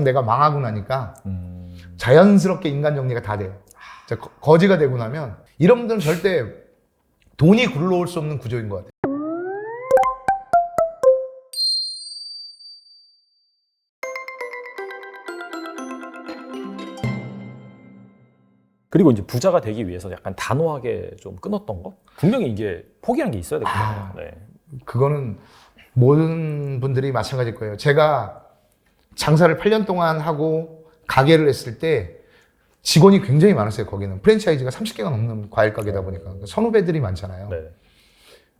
내가 망하고 나니까 자연스럽게 인간 정리가 다 돼요. 거지가 되고 나면 이런 분들은 절대 돈이 굴러올 수 없는 구조인 것 같아요. 그리고 이제 부자가 되기 위해서 약간 단호하게 좀 끊었던 거? 분명히 이게 포기한 게 있어야 되거든요. 네. 그거는 모든 분들이 마찬가지일 거예요. 제가 장사를 8년 동안 하고 가게를 했을 때 직원이 굉장히 많았어요. 거기는 프랜차이즈가 30개가 넘는 과일 가게다 보니까 선후배들이 많잖아요. 네.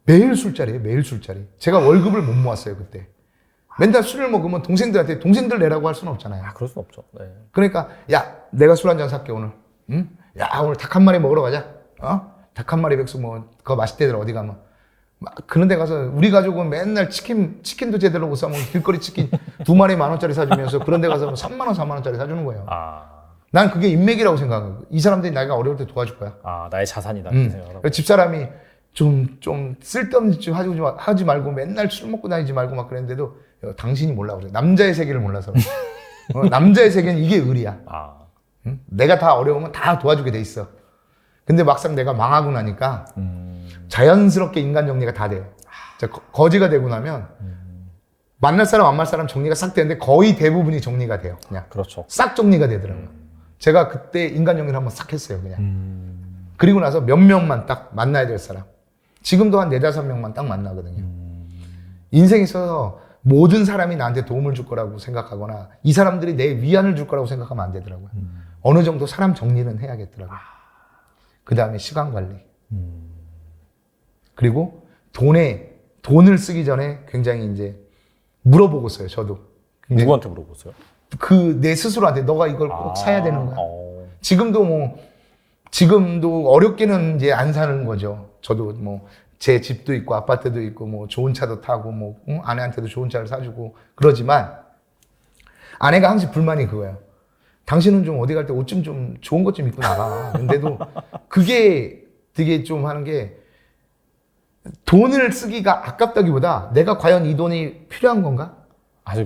매일 술자리예요. 매일 술자리. 제가 월급을 못 모았어요. 그때. 맨날 술을 먹으면 동생들한테 동생들 내라고 할 수는 없잖아요. 그럴 순 없죠. 네. 그러니까 야 내가 술 한 잔 살게 오늘. 응? 야 오늘 닭 한 마리 먹으러 가자. 닭 한 마리 백수 뭐 그거 맛있대더라 어디 가면. 막 그런 데 가서 우리 가족은 맨날 치킨도 제대로 못 사먹고 길거리 치킨 2마리 10,000원짜리 사주면서 그런 데 가서 3만 원 4만 원짜리 사주는 거예요. 난 그게 인맥이라고 생각해요. 이 사람들이 내가 어려울 때 도와줄 거야. 나의 자산이다 이렇게 생각하고. 집사람이 좀 쓸데없는 짓 하지 말고 맨날 술 먹고 다니지 말고 막 그랬는데도 당신이 몰라 그래. 남자의 세계를 몰라서. 남자의 세계는 이게 의리야. 응? 내가 다 어려우면 다 도와주게 돼 있어. 근데 막상 내가 망하고 나니까 자연스럽게 인간 정리가 다 돼요. 거지가 되고 나면 만날 사람 안 만날 사람 정리가 싹 되는데 거의 대부분이 정리가 돼요. 그냥 그렇죠. 싹 정리가 되더라고요. 제가 그때 인간 정리를 한번 싹 했어요. 그냥. 그리고 나서 몇 명만 딱 만나야 될 사람. 지금도 한 4-5명만 딱 만나거든요. 인생에 있어서 모든 사람이 나한테 도움을 줄 거라고 생각하거나 이 사람들이 내 위안을 줄 거라고 생각하면 안 되더라고요. 어느 정도 사람 정리는 해야겠더라고요. 그 다음에 시간 관리. 그리고 돈을 쓰기 전에 굉장히 이제 물어보고 써요, 저도. 누구한테 물어보세요? 내 스스로한테 너가 이걸 꼭 사야 되는 거야. 지금도 어렵게는 이제 안 사는 거죠. 저도 제 집도 있고 아파트도 있고 좋은 차도 타고 아내한테도 좋은 차를 사주고 그러지만 아내가 항상 불만이 그거예요. 당신은 좀 어디 갈 때 옷 좀 좋은 것 좀 입고 나가. 근데도 그게 되게 좀 하는 게 돈을 쓰기가 아깝다기보다 내가 과연 이 돈이 필요한 건가?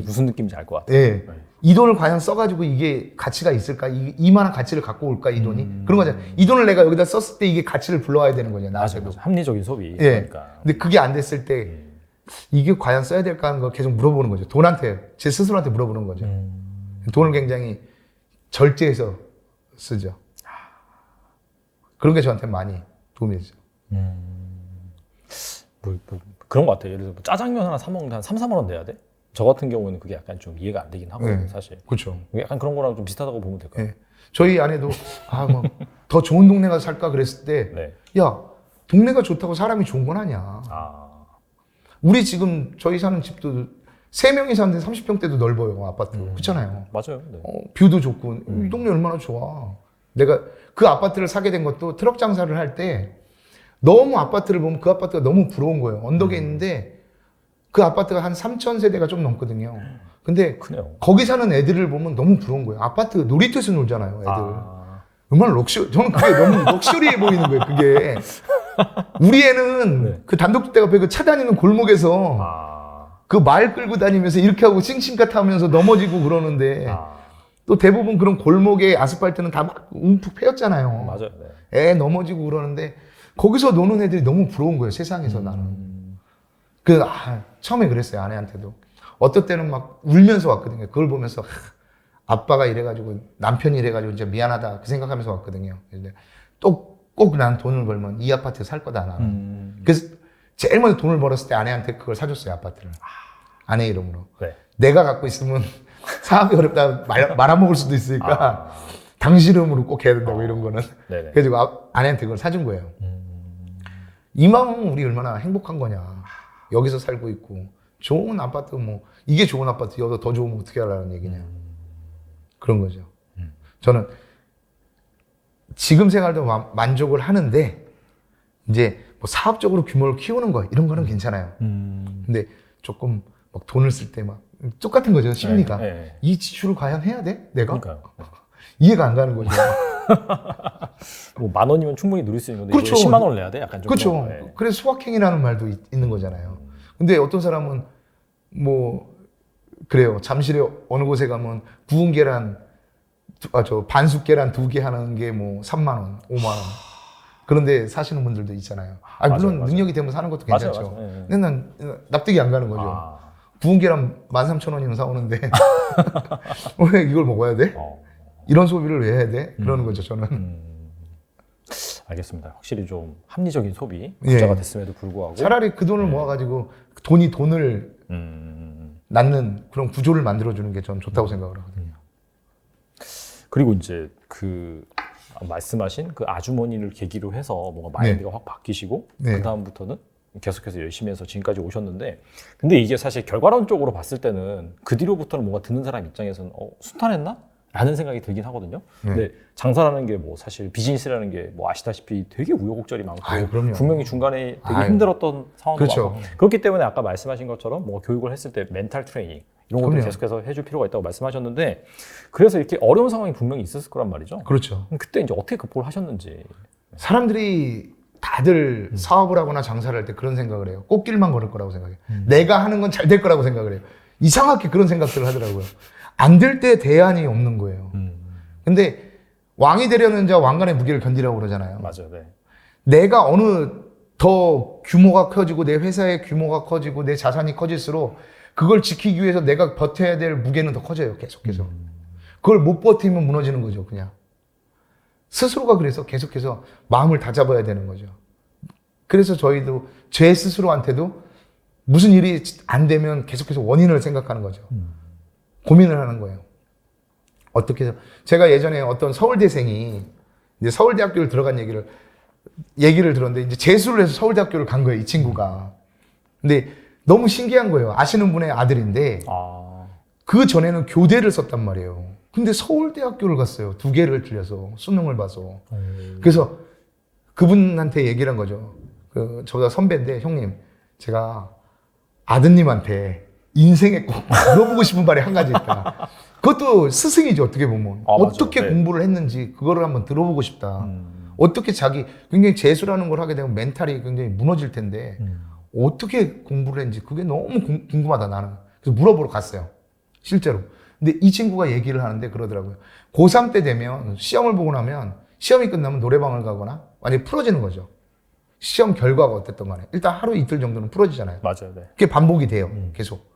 무슨 느낌인지 알 것 같아요. 네. 이 돈을 과연 써가지고 이게 가치가 있을까? 이만한 가치를 갖고 올까? 이 돈이? 그런 거잖아요. 이 돈을 내가 여기다 썼을 때 이게 가치를 불러와야 되는 거냐, 나한테도. 합리적인 소비. 예. 그러니까. 근데 그게 안 됐을 때 이게 과연 써야 될까 하는 걸 계속 물어보는 거죠. 돈한테, 제 스스로한테 물어보는 거죠. 돈을 굉장히 절제해서 쓰죠. 그런 게 저한테 많이 도움이 되죠. 그런 것 같아요. 예를 들어 짜장면 하나 사 먹는데 한 3-4만 원 내야 돼? 저 같은 경우에는 그게 약간 좀 이해가 안 되긴 하거든요, 네. 사실. 그렇죠. 약간 그런 거랑 좀 비슷하다고 보면 될까요? 네. 저희 아내도 더 좋은 동네 가서 살까 그랬을 때, 네. 야, 동네가 좋다고 사람이 좋은 건 아니야. 우리 지금 저희 사는 집도 3명이 사는데 30평대도 넓어요, 아파트. 그렇잖아요. 맞아요. 네. 뷰도 좋고 이 동네 얼마나 좋아. 내가 그 아파트를 사게 된 것도 트럭 장사를 할 때 너무 아파트를 보면 그 아파트가 너무 부러운 거예요. 언덕에 있는데 그 아파트가 한 3,000세대가 좀 넘거든요. 근데 크네요. 거기 사는 애들을 보면 너무 부러운 거예요. 아파트 놀이터에서 놀잖아요, 애들. 얼마나 저는 그게 너무 럭셔리해 보이는 거예요, 그게. 우리 애는 네. 그 단독주택 앞에 그 차 다니는 골목에서 그 말 끌고 다니면서 이렇게 하고 싱싱카 타면서 넘어지고 그러는데 또 대부분 그런 골목에 아스팔트는 다 막 움푹 패였잖아요. 맞아요. 네. 애 넘어지고 그러는데 거기서 노는 애들이 너무 부러운 거예요, 세상에서 나는. 처음에 그랬어요, 아내한테도. 어떨 때는 막 울면서 왔거든요. 그걸 보면서 아빠가 이래가지고 남편이 이래가지고 진짜 미안하다 그 생각하면서 왔거든요. 근데 또 꼭 난 돈을 벌면 이 아파트 살 거다 나는. 그래서 제일 먼저 돈을 벌었을 때 아내한테 그걸 사줬어요, 아파트를. 아내 이름으로. 네. 내가 갖고 있으면 사업이 어렵다 말아먹을 수도 있으니까 당신 이름으로 꼭 해야 된다고 이런 거는. 네네. 그래가지고 아내한테 그걸 사준 거예요. 이 마음은 우리 얼마나 행복한 거냐. 여기서 살고 있고 좋은 아파트 이게 좋은 아파트 여기서 더 좋으면 어떻게 하라는 얘기냐. 그런 거죠. 저는 지금 생활도 만족을 하는데 이제 사업적으로 규모를 키우는 거 이런 거는 괜찮아요. 근데 조금 막 돈을 쓸 때 막 똑같은 거죠, 심리가. 네. 이 지출을 과연 해야 돼? 내가? 그러니까요. 이해가 안 가는 거죠. 10,000원이면 충분히 누릴 수 있는 건데 그렇죠. 10만 원을 내야 돼? 약간 좀 그렇죠. 네. 그래서 소확행이라는 말도 있는 거잖아요. 근데 어떤 사람은 그래요. 잠실에 어느 곳에 가면 구운 계란, 반숙 계란 2개 하는 게 뭐 3만 원, 5만 원. 그런데 사시는 분들도 있잖아요. 물론 맞아요. 능력이 되면 사는 것도 괜찮죠. 맞아요. 예, 예. 근데 난 납득이 안 가는 거죠. 아, 구운 계란 13,000원이면 사오는데 왜 이걸 먹어야 돼? 어, 이런 소비를 왜 해야 돼? 그러는 거죠, 저는. 알겠습니다. 확실히 좀 합리적인 소비 예. 부자가 됐음에도 불구하고 차라리 그 돈을 모아가지고 돈이 돈을 낳는 그런 구조를 만들어주는 게 저는 좋다고 생각을 하거든요. 그리고 이제 그 말씀하신 그 아주머니를 계기로 해서 뭔가 마인드가 확 바뀌시고 네. 그 다음부터는 계속해서 열심히 해서 지금까지 오셨는데, 근데 이게 사실 결과론적으로 봤을 때는 그 뒤로부터는 뭔가 듣는 사람 입장에서는 순탄했나? 라는 생각이 들긴 하거든요. 근데 장사라는 게 뭐 사실 비즈니스라는 게 뭐 아시다시피 되게 우여곡절이 많고 그럼요. 분명히 중간에 되게 힘들었던 상황도 그렇죠. 많고, 그렇기 때문에 아까 말씀하신 것처럼 뭐 교육을 했을 때 멘탈 트레이닝 이런 것도 그럼요. 계속해서 해줄 필요가 있다고 말씀하셨는데, 그래서 이렇게 어려운 상황이 분명히 있었을 거란 말이죠. 그렇죠. 그럼 그때 이제 어떻게 극복을 하셨는지. 사람들이 다들 사업을 하거나 장사를 할 때 그런 생각을 해요. 꽃길만 걸을 거라고 생각해요. 내가 하는 건 잘 될 거라고 생각을 해요. 이상하게 그런 생각들을 하더라고요. 안 될 때 대안이 없는 거예요. 근데 왕이 되려는 자 왕관의 무게를 견디라고 그러잖아요. 맞아요. 네. 내가 어느 더 규모가 커지고 내 회사의 규모가 커지고 내 자산이 커질수록 그걸 지키기 위해서 내가 버텨야 될 무게는 더 커져요. 계속해서. 그걸 못 버티면 무너지는 거죠. 그냥. 스스로가 그래서 계속해서 마음을 다잡아야 되는 거죠. 그래서 저희도 제 스스로한테도 무슨 일이 안 되면 계속해서 원인을 생각하는 거죠. 고민을 하는 거예요. 어떻게 해서 제가 예전에 어떤 서울대생이 이제 서울대학교를 들어간 얘기를 들었는데 이제 재수를 해서 서울대학교를 간 거예요, 이 친구가. 근데 너무 신기한 거예요. 아시는 분의 아들인데 그 전에는 교대를 썼단 말이에요. 근데 서울대학교를 갔어요. 2개를 틀려서 수능을 봐서. 그래서 그분한테 얘기를 한 거죠. 저보다 선배인데, 형님, 제가 아드님한테 인생에 꼭 물어보고 싶은 말이 한 가지 있다. 그것도 스승이죠, 어떻게 보면. 어떻게 맞아요. 네. 공부를 했는지 그거를 한번 들어보고 싶다. 어떻게 굉장히 재수라는 걸 하게 되면 멘탈이 굉장히 무너질 텐데 어떻게 공부를 했는지 그게 너무 궁금하다, 나는. 그래서 물어보러 갔어요, 실제로. 근데 이 친구가 얘기를 하는데 그러더라고요. 고3 때 되면 시험을 보고 나면 시험이 끝나면 노래방을 가거나 완전히 풀어지는 거죠. 시험 결과가 어땠던 간에 일단 하루 이틀 정도는 풀어지잖아요. 맞아요. 네. 그게 반복이 돼요. 계속.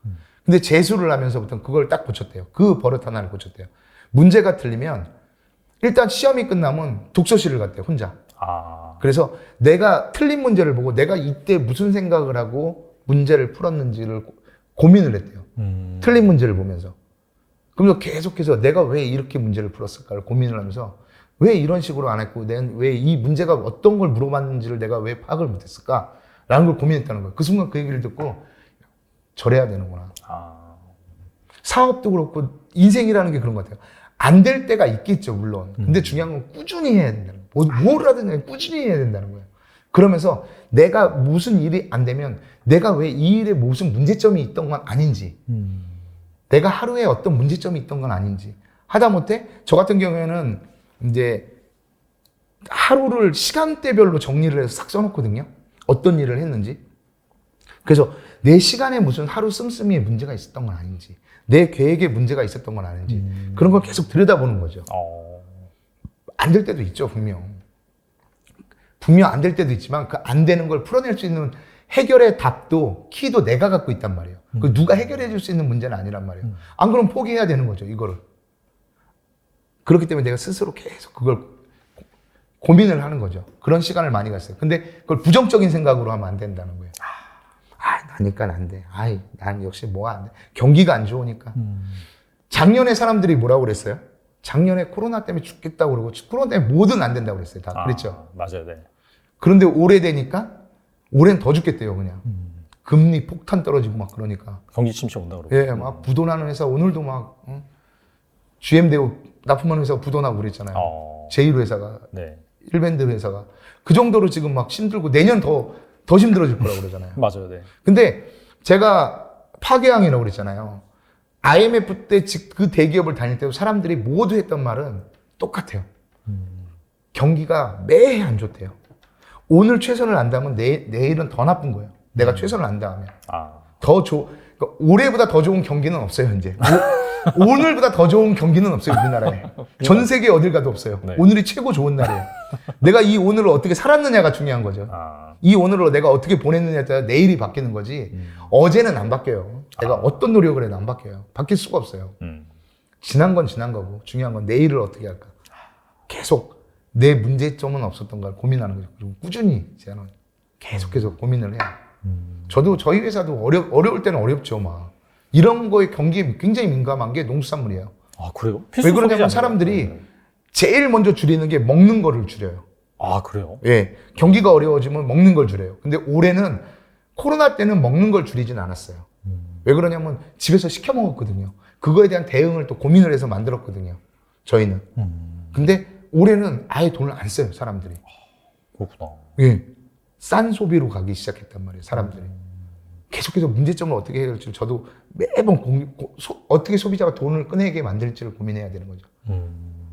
근데 재수를 하면서부터는 그걸 딱 고쳤대요. 그 버릇 하나를 고쳤대요. 문제가 틀리면 일단 시험이 끝나면 독서실을 갔대요, 혼자. 그래서 내가 틀린 문제를 보고 내가 이때 무슨 생각을 하고 문제를 풀었는지를 고민을 했대요. 틀린 문제를 보면서. 그러면서 계속해서 내가 왜 이렇게 문제를 풀었을까를 고민을 하면서 왜 이런 식으로 안 했고 왜 이 문제가 어떤 걸 물어봤는지를 내가 왜 파악을 못했을까? 라는 걸 고민했다는 거예요. 그 순간 그 얘기를 듣고 저래야 되는구나. 사업도 그렇고 인생이라는 게 그런 것 같아요. 안 될 때가 있겠죠, 물론. 근데 중요한 건 꾸준히 해야 된다는 거예요. 뭘 하든 꾸준히 해야 된다는 거예요. 그러면서 내가 무슨 일이 안 되면 내가 왜 이 일에 무슨 문제점이 있던 건 아닌지, 내가 하루에 어떤 문제점이 있던 건 아닌지, 하다못해 저 같은 경우에는 이제 하루를 시간대별로 정리를 해서 싹 써놓거든요. 어떤 일을 했는지. 그래서 내 시간에 무슨 하루 씀씀이에 문제가 있었던 건 아닌지, 내 계획에 문제가 있었던 건 아닌지, 그런 걸 계속 들여다보는 거죠. 안 될 때도 있죠, 분명 안 될 때도 있지만 그 안 되는 걸 풀어낼 수 있는 해결의 답도 키도 내가 갖고 있단 말이에요. 그 누가 해결해 줄 수 있는 문제는 아니란 말이에요. 안 그러면 포기해야 되는 거죠, 이거를. 그렇기 때문에 내가 스스로 계속 그걸 고민을 하는 거죠. 그런 시간을 많이 갔어요. 근데 그걸 부정적인 생각으로 하면 안 된다는 거예요. 나니까 안 돼. 난 역시 뭐가 안 돼. 경기가 안 좋으니까. 작년에 사람들이 뭐라고 그랬어요? 작년에 코로나 때문에 죽겠다고 그러고 코로나 때문에 뭐든 안 된다고 그랬어요. 다 그랬죠. 맞아요. 네. 그런데 올해 되니까 올해는 더 죽겠대요, 그냥. 금리 폭탄 떨어지고 막 그러니까. 경기 침체 온다 그러고. 예, 막 부도나는 회사 오늘도 막 GM대우 납품하는 회사가 부도나고 그랬잖아요. 제1 회사가, 네. 1밴드 회사가 그 정도로 지금 막 힘들고 내년 더 힘들어질 거라고 그러잖아요. 맞아요. 네. 근데 제가 파괴왕이라고 그랬잖아요. IMF 때 그 대기업을 다닐 때도 사람들이 모두 했던 말은 똑같아요. 경기가 매해 안 좋대요. 오늘 최선을 안 다하면 내일은 더 나쁜 거예요. 내가 최선을 안 다하면. 그러니까 올해보다 더 좋은 경기는 없어요, 현재. 오늘보다 더 좋은 경기는 없어요, 우리나라에. 전 세계 어딜 가도 없어요. 네. 오늘이 최고 좋은 날이에요. 내가 이 오늘을 어떻게 살았느냐가 중요한 거죠. 이 오늘을 내가 어떻게 보냈느냐에 따라 내일이 바뀌는 거지. 어제는 안 바뀌어요. 내가 어떤 노력을 해도 안 바뀌어요. 바뀔 수가 없어요. 지난 건 지난 거고 중요한 건 내일을 어떻게 할까. 계속 내 문제점은 없었던 걸 고민하는 거죠. 그리고 꾸준히 저는 계속해서 고민을 해요. 저도 저희 회사도 어려울 때는 어렵죠. 막 이런 거에 경기에 굉장히 민감한 게 농수산물이에요. 아, 그래요? 왜 그러냐면 사람들이 제일 먼저 줄이는 게 먹는 거를 줄여요. 아, 그래요? 예, 경기가 어려워지면 먹는 걸 줄여요. 근데 올해는 코로나 때는 먹는 걸 줄이진 않았어요. 왜 그러냐면 집에서 시켜 먹었거든요. 그거에 대한 대응을 또 고민을 해서 만들었거든요. 저희는. 근데 올해는 아예 돈을 안 써요, 사람들이. 그렇구나. 예, 싼 소비로 가기 시작했단 말이에요, 사람들이. 계속해서 문제점을 어떻게 해결할지 저도 매번 어떻게 소비자가 돈을 꺼내게 만들지를 고민해야 되는 거죠.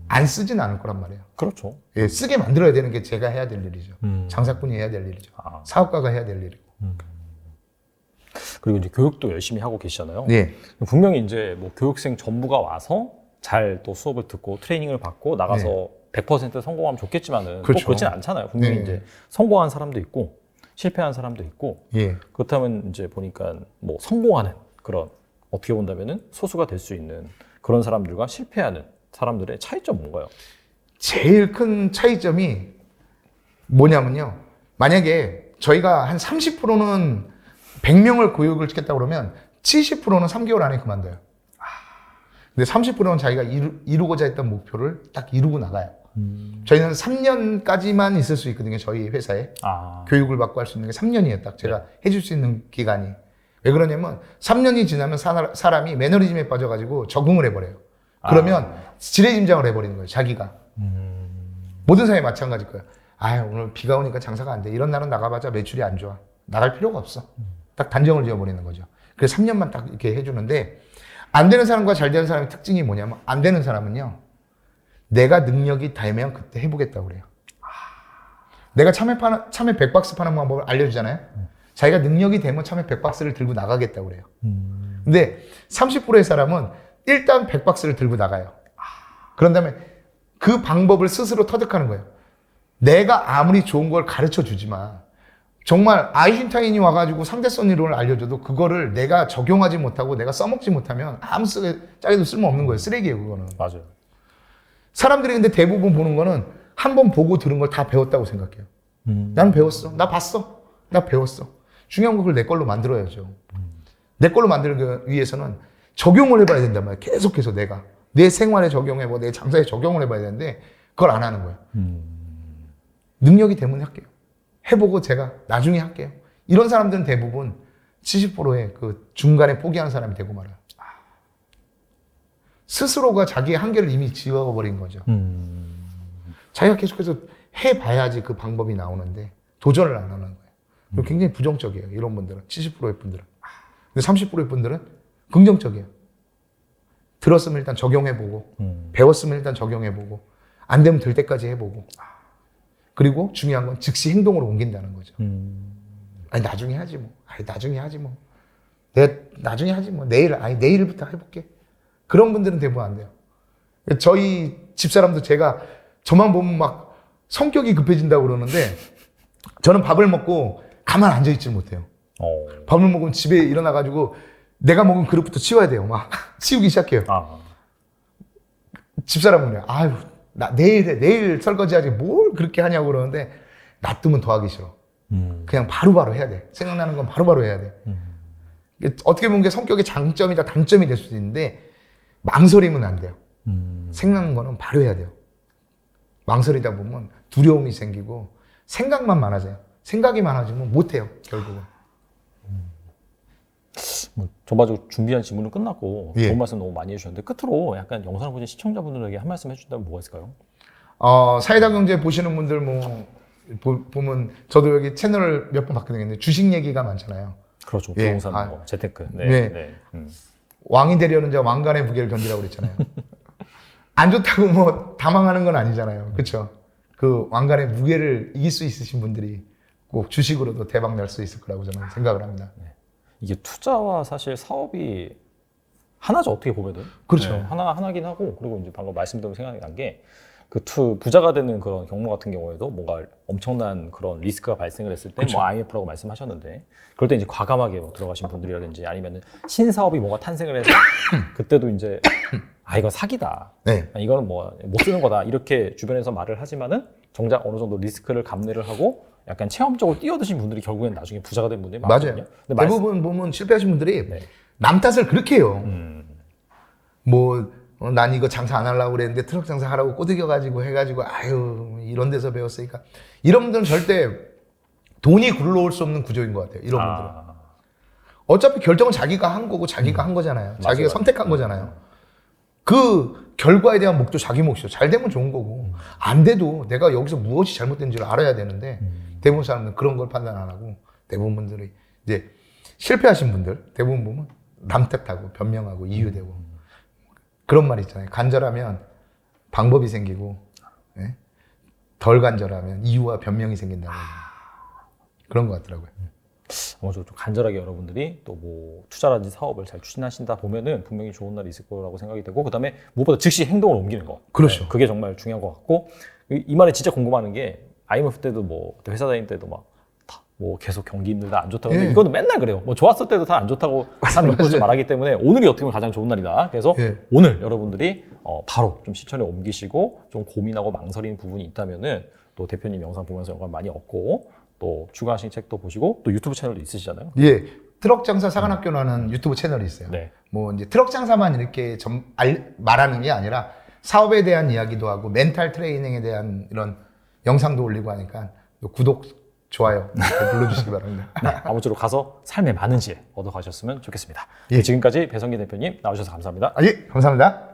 안 쓰진 않을 거란 말이에요. 그렇죠. 예, 쓰게 만들어야 되는 게 제가 해야 될 일이죠. 장사꾼이 해야 될 일이죠. 사업가가 해야 될 일이고. 그리고 이제 교육도 열심히 하고 계시잖아요. 예. 분명히 이제 뭐 교육생 전부가 와서 잘 또 수업을 듣고 트레이닝을 받고 나가서 100% 성공하면 좋겠지만은 그렇죠. 꼭 그렇진 않잖아요. 분명히 네. 이제 성공한 사람도 있고 실패한 사람도 있고 예. 그렇다면 이제 보니까 뭐 성공하는 그런 어떻게 본다면은 소수가 될 수 있는 그런 사람들과 실패하는 사람들의 차이점 뭔가요? 제일 큰 차이점이 뭐냐면요. 만약에 저희가 한 30%는 100명을 교육을 시켰다고 그러면 70%는 3개월 안에 그만둬요. 근데 30%는 자기가 이루고자 했던 목표를 딱 이루고 나가요. 저희는 3년까지만 있을 수 있거든요. 저희 회사에. 교육을 받고 할 수 있는 게 3년이에요. 딱 제가 해줄 수 있는 기간이. 왜 그러냐면 3년이 지나면 사람이 매너리즘에 빠져가지고 적응을 해버려요. 그러면 지레짐작을 해버리는 거예요. 자기가. 모든 사람이 마찬가지일 거예요. 아, 오늘 비가 오니까 장사가 안 돼. 이런 날은 나가봤자 매출이 안 좋아. 나갈 필요가 없어. 딱 단정을 지어버리는 거죠. 그래서 3년만 딱 이렇게 해주는데 안 되는 사람과 잘 되는 사람의 특징이 뭐냐면 안 되는 사람은요. 내가 능력이 되면 그때 해보겠다고 그래요. 내가 참외 100박스 파는 방법을 알려주잖아요. 자기가 능력이 되면 참외 100박스를 들고 나가겠다고 그래요. 근데 30%의 사람은 일단 100박스를 들고 나가요. 그런 다음에 그 방법을 스스로 터득하는 거예요. 내가 아무리 좋은 걸 가르쳐 주지만 정말 아인슈타인이 와가지고 상대성 이론을 알려줘도 그거를 내가 적용하지 못하고 내가 써먹지 못하면 아무 짝에도 쓸모없는 거예요. 쓰레기예요, 그거는. 맞아요. 사람들이 근데 대부분 보는 거는 한 번 보고 들은 걸 다 배웠다고 생각해요. 나는 배웠어. 나 봤어. 나 배웠어. 중요한 건 그걸 내 걸로 만들어야죠. 내 걸로 만들기 위해서는 적용을 해봐야 된단 말이에요. 계속해서 내가. 내 생활에 적용해보고 내 장사에 적용을 해봐야 되는데 그걸 안 하는 거예요. 능력이 되면 할게요. 해보고 제가 나중에 할게요. 이런 사람들은 대부분 70%의 그 중간에 포기하는 사람이 되고 말아요. 스스로가 자기의 한계를 이미 지워버린 거죠. 자기가 계속해서 해봐야지 그 방법이 나오는데 도전을 안 하는 거예요. 그리고 굉장히 부정적이에요. 이런 분들은. 70%의 분들은. 근데 30%의 분들은 긍정적이에요. 들었으면 일단 적용해보고 배웠으면 일단 적용해보고 안 되면 될 때까지 해보고 그리고 중요한 건 즉시 행동으로 옮긴다는 거죠. 아니 나중에 하지 뭐. 아니 나중에 하지 뭐. 내가 나중에 하지 뭐. 내일부터 해볼게. 그런 분들은 대부분 안 돼요. 저희 집사람도 제가 저만 보면 막 성격이 급해진다고 그러는데 저는 밥을 먹고 가만 앉아있지 못해요. 밥을 먹으면 집에 일어나가지고 내가 먹은 그릇부터 치워야 돼요. 막 치우기 시작해요. 집사람은 그래요. 아유, 나 내일 설거지하지 뭘 그렇게 하냐고 그러는데 놔두면 더 하기 싫어. 그냥 바로바로 해야 돼. 생각나는 건 바로바로 해야 돼. 어떻게 보면 게 성격의 장점이자 단점이 될 수도 있는데 망설이면 안 돼요. 생각나는 거는 바로 해야 돼요. 망설이다 보면 두려움이 생기고 생각만 많아져요. 생각이 많아지면 못해요. 결국은. 전반적으로 준비한 질문은 끝났고 예. 좋은 말씀 너무 많이 해주셨는데 끝으로 약간 영상을 보신 시청자분들에게 한 말씀 해주신다면 뭐가 있을까요? 사이다 경제 보시는 분들 보면 저도 여기 채널을 몇 번 봤거든요. 근데 주식 얘기가 많잖아요. 그렇죠. 예. 부동산, 뭐, 재테크. 네. 왕이 되려는 자 왕관의 무게를 견디라고 그랬잖아요. 안 좋다고 뭐 다 망하는 건 아니잖아요. 그렇죠? 그 왕관의 무게를 이길 수 있으신 분들이 꼭 주식으로도 대박 날 수 있을 거라고 저는 생각을 합니다. 이게 투자와 사실 사업이 하나죠, 어떻게 보면은. 그렇죠. 하나긴 하고, 그리고 이제 방금 말씀드린 생각이 난 게, 부자가 되는 그런 경로 같은 경우에도 뭔가 엄청난 그런 리스크가 발생을 했을 때, 그쵸. 뭐 IMF라고 말씀하셨는데, 그럴 때 이제 과감하게 뭐 들어가신 분들이라든지 아니면은 신사업이 뭔가 탄생을 해서, 그때도 이제, 이건 사기다. 네. 이거는 뭐 못 쓰는 거다. 이렇게 주변에서 말을 하지만은, 정작 어느 정도 리스크를 감내를 하고, 약간 체험적으로 뛰어드신 분들이 결국엔 나중에 부자가 된 분들이 많거든요. 맞아요. 근데 대부분 보면 실패하신 분들이 네. 남 탓을 그렇게 해요. 난 이거 장사 안 하려고 그랬는데 트럭 장사 하라고 꼬드겨가지고 해가지고 아유 이런 데서 배웠으니까 이런 분들은 절대 돈이 굴러올 수 없는 구조인 것 같아요. 이런 분들은 어차피 결정은 자기가 한 거고 자기가 한 거잖아요. 자기가 선택한 거잖아요. 그 결과에 대한 목도 자기 몫이죠. 잘 되면 좋은 거고 안 돼도 내가 여기서 무엇이 잘못된지를 알아야 되는데 대부분 사람들은 그런 걸 판단 안 하고 대부분 분들이 이제 실패하신 분들 대부분 보면 남 탓하고 변명하고 이유되고 그런 말 있잖아요. 간절하면 방법이 생기고 예? 덜 간절하면 이유와 변명이 생긴다는 그런 것 같더라고요. 아무쪼록 좀 간절하게 여러분들이 또 뭐 투자라든지 사업을 잘 추진하신다 보면은 분명히 좋은 날이 있을 거라고 생각이 되고 그다음에 무엇보다 즉시 행동을 옮기는 거. 그렇죠. 네, 그게 정말 중요한 것 같고 이 말에 진짜 궁금한 게 IMF 때도 뭐 그때 회사 다닐 때도 막 뭐 계속 경기 힘들다 안 좋다고 예. 이거는 맨날 그래요. 뭐 좋았을 때도 다 안 좋다고 한 몇 번째 말하기 때문에 오늘이 어떻게 보면 가장 좋은 날이다. 그래서 예. 오늘 여러분들이 바로 좀 실천에 옮기시고 좀 고민하고 망설이는 부분이 있다면은 또 대표님 영상 보면서 영감 많이 얻고 또 추가하신 책도 보시고 또 유튜브 채널도 있으시잖아요. 예, 트럭 장사 사관학교라는 유튜브 채널이 있어요. 네. 뭐 이제 트럭 장사만 이렇게 말하는 게 아니라 사업에 대한 이야기도 하고 멘탈 트레이닝에 대한 이런 영상도 올리고 하니까 구독, 좋아요 눌러주시기 바랍니다. 네, 아무쪼록 가서 삶의 많은 지혜 얻어가셨으면 좋겠습니다. 예. 지금까지 배성기 대표님 나오셔서 감사합니다. 예, 감사합니다.